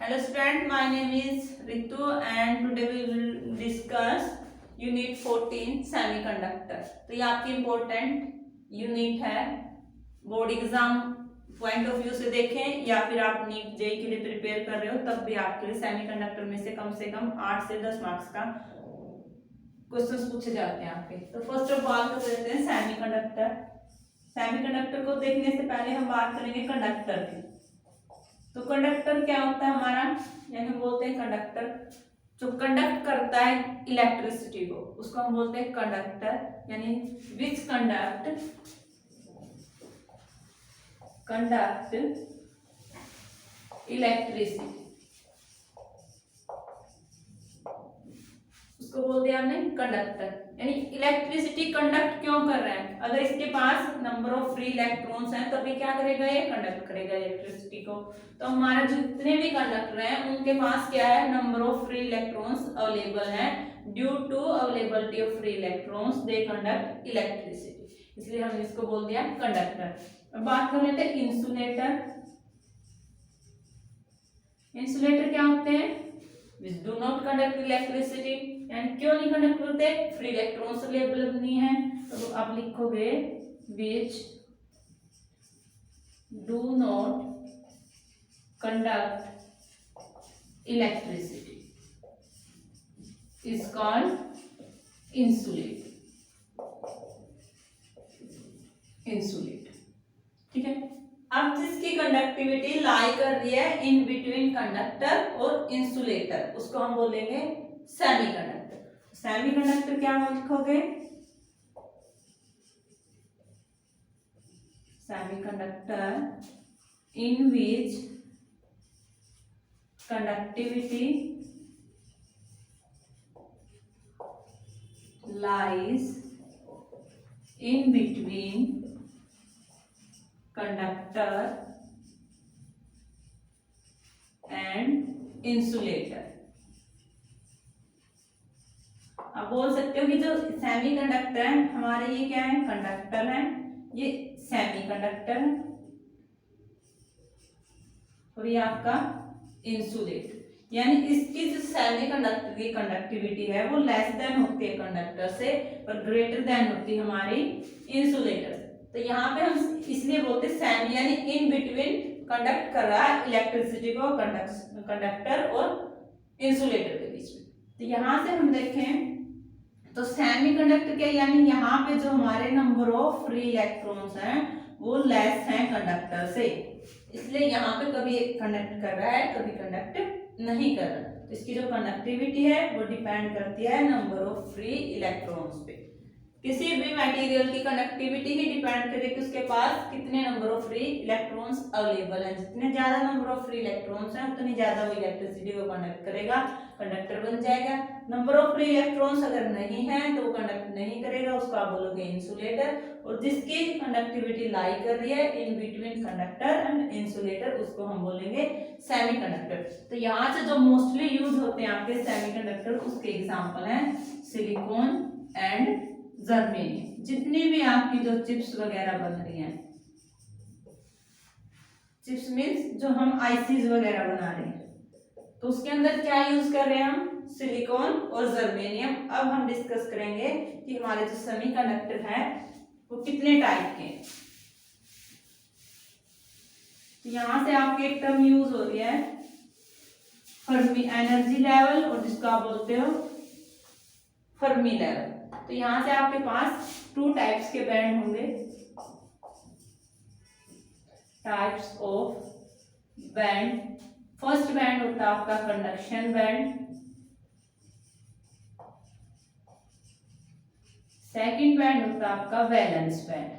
Hello student, my name is Ritu and today we will discuss unit 14 semiconductor। तो ये आपकी important unit है। Board exam point of view से देखें या फिर आप नीट जेई के लिए प्रिपेयर कर रहे हो तब भी आपके लिए सेमीकंडक्टर में से कम 8 से 10 मार्क्स का क्वेश्चंस पूछे जाते हैं आपके। तो फर्स्ट ऑफ ऑल कर लेते हैं सेमीकंडक्टर। सेमीकंडक्टर को देखने से पहले हम बात करेंगे कंडक्टर की। तो कंडक्टर क्या होता है हमारा, यानी हम बोलते हैं कंडक्टर जो कंडक्ट करता है इलेक्ट्रिसिटी को, उसको हम बोलते हैं कंडक्टर, यानी विच कंडक्ट इलेक्ट्रिसिटी, उसको बोलते हैं हमने कंडक्टर। यानी इलेक्ट्रिसिटी कंडक्ट क्यों कर रहे हैं, अगर इसके पास नंबर ऑफ फ्री इलेक्ट्रॉन्स हैं तभी क्या करेगा, ये कंडक्ट करेगा इलेक्ट्रिसिटी को। तो हमारे जितने भी कंडक्टर हैं उनके पास क्या है, number of free electrons available हैं। Due to availability of free electrons they conduct electricity, इसलिए हमने इसको बोल दिया कंडक्टर। अब बात कर लेते हैं इंसुलेटर। इंसुलेटर क्या होते हैं, which do not conduct electricity, and क्यों नहीं कंडक्ट करते, फ्री इलेक्ट्रॉन्स अवेलेबल नहीं है। तो आप लिखोगे which do not conduct electricity is called insulate। ठीक है। अब जिसकी कंडक्टिविटी लाई कर रही है इन बिटवीन कंडक्टर और इंसुलेटर, उसको हम बोलेंगे सेमीकंडक्टर। सेमीकंडक्टर क्या लिखोगे, semiconductor in which conductivity lies in between conductor and insulator। आप बोल सकते हो कि जो सेमीकंडक्टर है हमारे, ये क्या है, कंडक्टर है, ये सेमीकंडक्टर है और ये आपका इंसुलेटर। यानी इसकी जो सेमीकंडक्टर की कंडक्टिविटी है वो लेस देन होती है कंडक्टर से, पर ग्रेटर देन होती है हमारी इंसुलेटर। तो यहाँ पे हम इसलिए बोलते हैं सेमी, यानी इन बिटवीन कंडक्ट कर रहा है इलेक्ट्रिसिटी को कंडक्टर और इंसुलेटर के बीच में। तो यहाँ से हम देखें तो सेमीकंडक्टर क्या, यानी यहाँ पे जो हमारे नंबर ऑफ फ्री इलेक्ट्रॉन्स हैं वो लेस हैं कंडक्टर से, इसलिए यहाँ पे कभी कंडक्ट कर रहा है कभी कंडक्ट नहीं कर रहा। तो इसकी जो कंडक्टिविटी है वो डिपेंड करती है नंबर ऑफ फ्री इलेक्ट्रॉन्स पे। किसी भी मटेरियल की कंडक्टिविटी ही डिपेंड करे कि उसके पास कितने number of free electrons available हैं। जितने ज्यादा नंबर ऑफ फ्री इलेक्ट्रॉन्स हैं उतनी ज्यादा वो इलेक्ट्रिसिटी को कंडक्ट करेगा, कंडक्टर बन जाएगा। नंबर ऑफ फ्री इलेक्ट्रॉन्स अगर नहीं है तो वो कंडक्ट नहीं करेगा, उसको आप बोलोगे इंसुलेटर। और जिसकी कंडक्टिविटी लाई कर रही है in between conductor and insulator, उसको हम बोलेंगे सेमीकंडक्टर। तो यहाँ से जो मोस्टली यूज होते हैं आपके सेमीकंडक्टर, उसके एग्जांपल हैं सिलिकॉन एंड जर्मेनियम। जितनी भी आपकी जो चिप्स वगैरह बन रही हैं, चिप्स मीन्स जो हम आईसीज वगैरह बना रहे हैं, तो उसके अंदर क्या यूज कर रहे हैं हम, सिलिकॉन और जर्मेनियम। अब हम डिस्कस करेंगे कि हमारे जो सेमीकंडक्टर है वो कितने टाइप के हैं। यहां से आपके एक टर्म यूज हो रही है फर्मी एनर्जी लेवल, और जिसको आप बोलते हो फर्मी लेवल। तो यहां से आपके पास 2 टाइप्स के बैंड होंगे, types of band. First band होता है आपका कंडक्शन बैंड, सेकंड बैंड होता है आपका वैलेंस बैंड।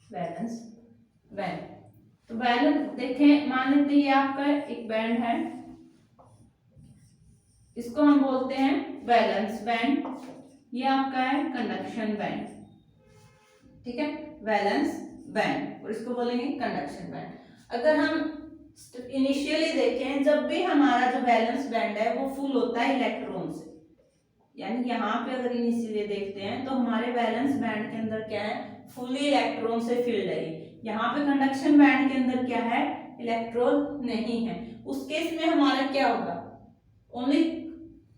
वैलेंस बैंड, तो वैलेंस देखें, मान लेते ये आपका एक बैंड है, इसको हम बोलते हैं वैलेंस बैंड, ये आपका है कंडक्शन बैंड। ठीक है, वैलेंस बैंड, और इसको बोलेंगे कंडक्शन बैंड। अगर हम इनिशियली देखें, जब भी हमारा जो वैलेंस बैंड है वो फुल होता है इलेक्ट्रॉन से, यानी यहाँ पे अगर इनिशियली देखते हैं तो हमारे वैलेंस बैंड के अंदर क्या है, फुली इलेक्ट्रॉन से फिल्ड है। यहाँ पे कंडक्शन बैंड के अंदर क्या है, इलेक्ट्रॉन नहीं है। उस केस में हमारा क्या होगा, ओनली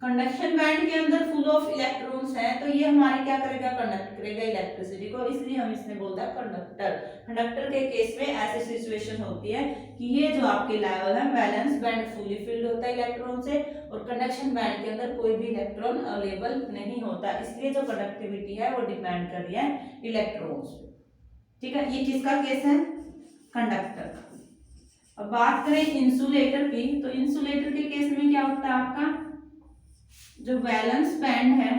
कंडक्शन बैंड के अंदर फुल ऑफ इलेक्ट्रॉन्स है, तो ये हमारे क्या करेगा, कंडक्ट करेगा इलेक्ट्रिसिटी को, इसलिए हम इसने बोलता है कंडक्टर। कंडक्टर के केस में ऐसी सिचुएशन होती है कि ये जो आपके लेवल है, वैलेंस बैंड फुली फिल्ड होता है इलेक्ट्रॉन से, और कंडक्शन बैंड के अंदर कोई भी इलेक्ट्रॉन अवेलेबल नहीं होता, इसलिए जो कंडक्टिविटी है वो डिपेंड कर रही है इलेक्ट्रॉन्स पे। ठीक है, ये किसका केस है, कंडक्टर का। अब बात करें इंसुलेटर की, तो इंसुलेटर के केस में क्या होता है, आपका जो वैलेंस बैंड है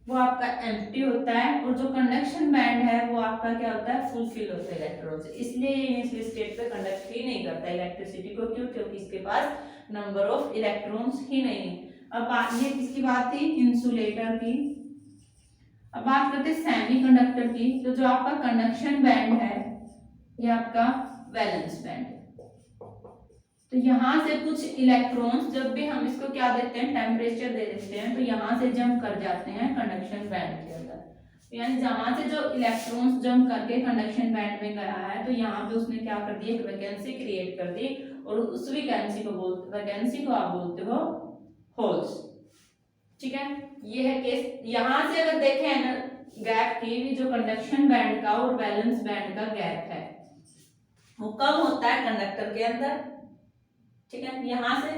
वो आपका एम्प्टी होता है, और जो कंडक्शन बैंड है वो आपका क्या होता है, फुलफिल होता है इलेक्ट्रॉन से, इसलिए ये इनिशियल स्टेट पे कंडक्ट ही नहीं करता इलेक्ट्रिसिटी को। क्यों, क्योंकि इसके पास नंबर ऑफ इलेक्ट्रॉन्स ही नहीं है। अब ये किसकी बात थी, इंसुलेटर की। अब बात करते हैं सेमीकंडक्टर की, तो जो आपका कंडक्शन बैंड है ये आपका वैलेंस बैंड है। तो यहाँ से कुछ इलेक्ट्रॉन्स, जब भी हम इसको क्या देते हैं, टेम्परेचर दे देते हैं, तो यहाँ से जंप कर जाते हैं कंडक्शन बैंड के अंदर। तो यानी जहाँ से जो इलेक्ट्रॉन्स जंप करके कंडक्शन बैंड में गया है, तो यहाँ पे उसने क्या कर दिया, एक वैकेंसी क्रिएट कर दी, और उस वैकेंसी को आप बोलते हो होल्स। ठीक है, ये है केस। यहाँ से अगर देखें ना गैप की, जो कंडक्शन बैंड का और वैलेंस बैंड का गैप है वो कम होता है कंडक्टर के अंदर। ठीक है, यहाँ से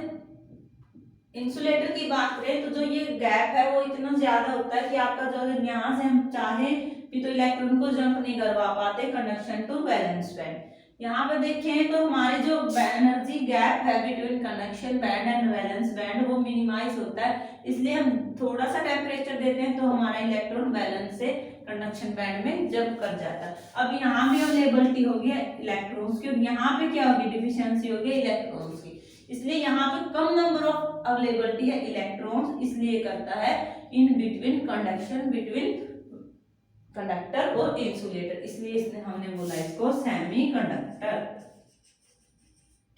इंसुलेटर की बात करें तो जो ये गैप है वो इतना ज्यादा होता है कि आपका जो यहाँ से हम चाहे भी तो इलेक्ट्रॉन को जंप नहीं करवा पाते कंडक्शन टू वैलेंस बैंड। यहाँ पे देखें तो हमारे जो एनर्जी गैप है between conduction band and valence band वो मिनिमाइज होता है, इसलिए हम थोड़ा सा टेम्परेचर देते हैं तो हमारा इलेक्ट्रॉन वैलेंस से कंडक्शन बैंड में जंप कर जाता है। अब यहाँ भी अवेलेबिलिटी होगी इलेक्ट्रॉन्स की, और यहाँ पे क्या होगी, डिफिशियंसी होगी इलेक्ट्रॉन्स की, इसलिए यहाँ पे कम नंबर ऑफ अवेलेबिलिटी है इलेक्ट्रॉन्स, इसलिए करता है in between conduction between conductor और इंसुलेटर, इसलिए इसने हमने बोला इसको सेमी कंडक्टर।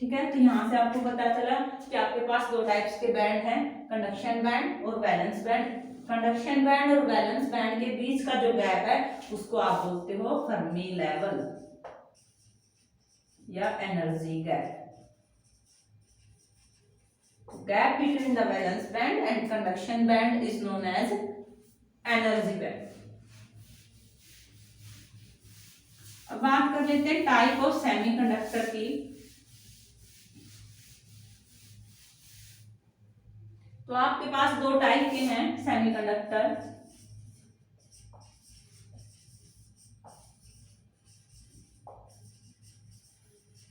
ठीक है, तो यहाँ से आपको पता चला कि आपके पास दो टाइप्स के बैंड हैं, कंडक्शन बैंड और वैलेंस बैंड। कंडक्शन बैंड और वैलेंस बैंड के बीच का जो गैप है उसको आप बोलते हो फर्मी लेवल या energy gap. Gap between the valence band and conduction band is known as energy band. अब बात कर लेते हैं टाइप ऑफ सेमीकंडक्टर की। तो आपके पास दो टाइप के हैं सेमीकंडक्टर।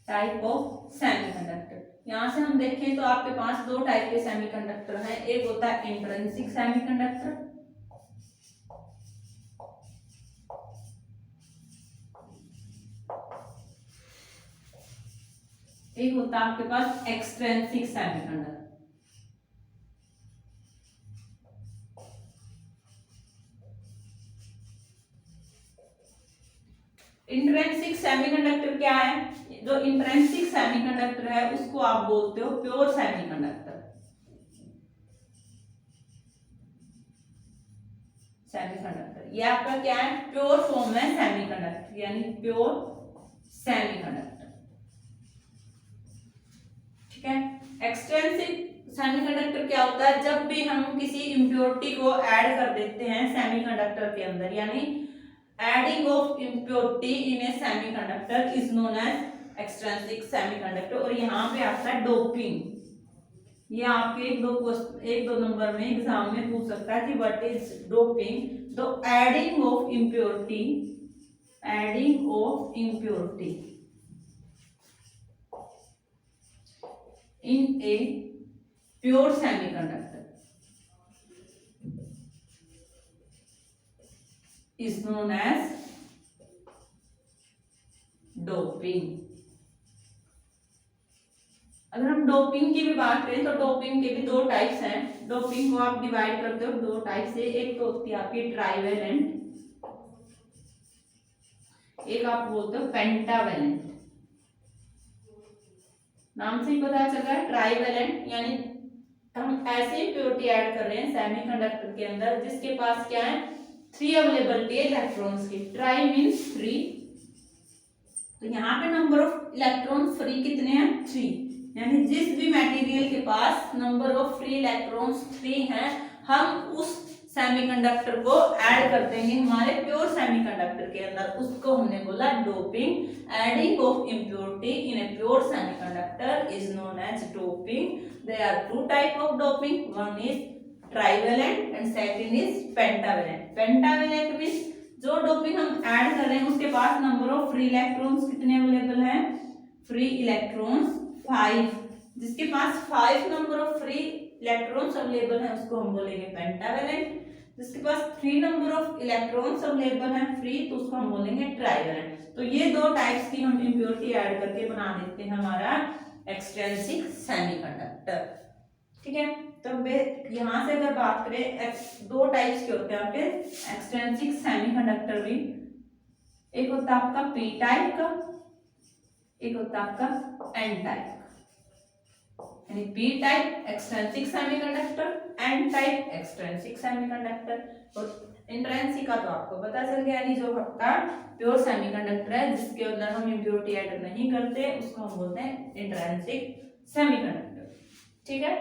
टाइप ऑफ सेमीकंडक्टर, यहां से हम देखें तो आपके पास दो टाइप के सेमीकंडक्टर हैं। एक होता है इंट्रिंसिक सेमीकंडक्टर, एक होता है आपके पास एक्सट्रिंसिक सेमीकंडक्टर। इंट्रिंसिक सेमीकंडक्टर क्या है, जो इंट्रिंसिक सेमीकंडक्टर है उसको आप बोलते हो प्योर सेमीकंडक्टर। सेमीकंडक्टर ये आपका क्या है, प्योर फॉर्म है सेमीकंडक्टर, यानी प्योर सेमीकंडक्टर। ठीक है, एक्सट्रिंसिक सेमीकंडक्टर क्या होता है, जब भी हम किसी इम्प्योरिटी को ऐड कर देते हैं सेमीकंडक्टर के अंदर, यानी adding of impurity in a semiconductor is known as extrinsic semiconductor. और यहाँ पे आता है डोपिंग, ये आपके एक दो नंबर में एग्जाम में पूछ सकता है कि व्हाट इज डोपिंग। तो adding of impurity in a pure semiconductor is known as doping। अगर हम डोपिंग की भी बात करें तो डोपिंग के भी दो टाइप्स हैं। डोपिंग को आप डिवाइड करते हो दो टाइप से, एक तो होती है आपकी ट्राइवेलेंट, एक आप बोलते हो पेंटावेलेंट। नाम से ही पता चल रहा है ट्राइवेलेंट, यानी हम ऐसे इम्प्योरिटी ऐड कर रहे हैं सेमीकंडक्टर के अंदर जिसके पास क्या है, 3 अवेलेबिलिटी है इलेक्ट्रॉन्स की। ट्राई मींस 3 तो यहाँ पे नंबर ऑफ इलेक्ट्रॉन फ्री कितने हैं 3, यानी जिस भी मटेरियल के पास नंबर ऑफ फ्री इलेक्ट्रॉन्स 3 हैं हम उस सेमीकंडक्टर को ऐड कर देंगे हमारे प्योर सेमीकंडक्टर के अंदर, उसको हमने बोला doping. Adding of impurity in a pure semiconductor is known as doping. There are two type of doping, one is trivalent and second is pentavalent. Pentavalent means जो डोपिंग हम ऐड कर रहे हैं उसके पास नंबर ऑफ फ्री इलेक्ट्रॉन्स कितने available हैं, free electrons 5, जिसके पास 5 number of free electrons available हैं उसको हम बोलेंगे पेंटावेलेंट। जिसके पास 3 नंबर ऑफ इलेक्ट्रॉन्स अवेलेबल हैं फ्री तो उसको हम बोलेंगे ट्राइवेलेंट। तो ये दो टाइप्स की हम इम्प्योरिटी ऐड करके बना देते हैं हमारा एक्सट्रिंसिक सेमीकंडक्टर। ठीक है, तो यहाँ से अगर बात करें दो टाइप्स के होते हैं आपके एक्सट्रिंसिक सेमीकंडक्टर भी, एक होता है आपका पी टाइप का, एक होता है आपका एन टाइप। यानी P type extrinsic semiconductor, N type extrinsic semiconductor. और इंट्रिंसिक का तो आपको पता चल गया, यानी जो आपका प्योर सेमीकंडक्टर है जिसके अंदर हम इम्प्योरिटी ऐड नहीं करते उसको हम बोलते हैं इंट्रिंसिक सेमीकंडक्टर। ठीक है।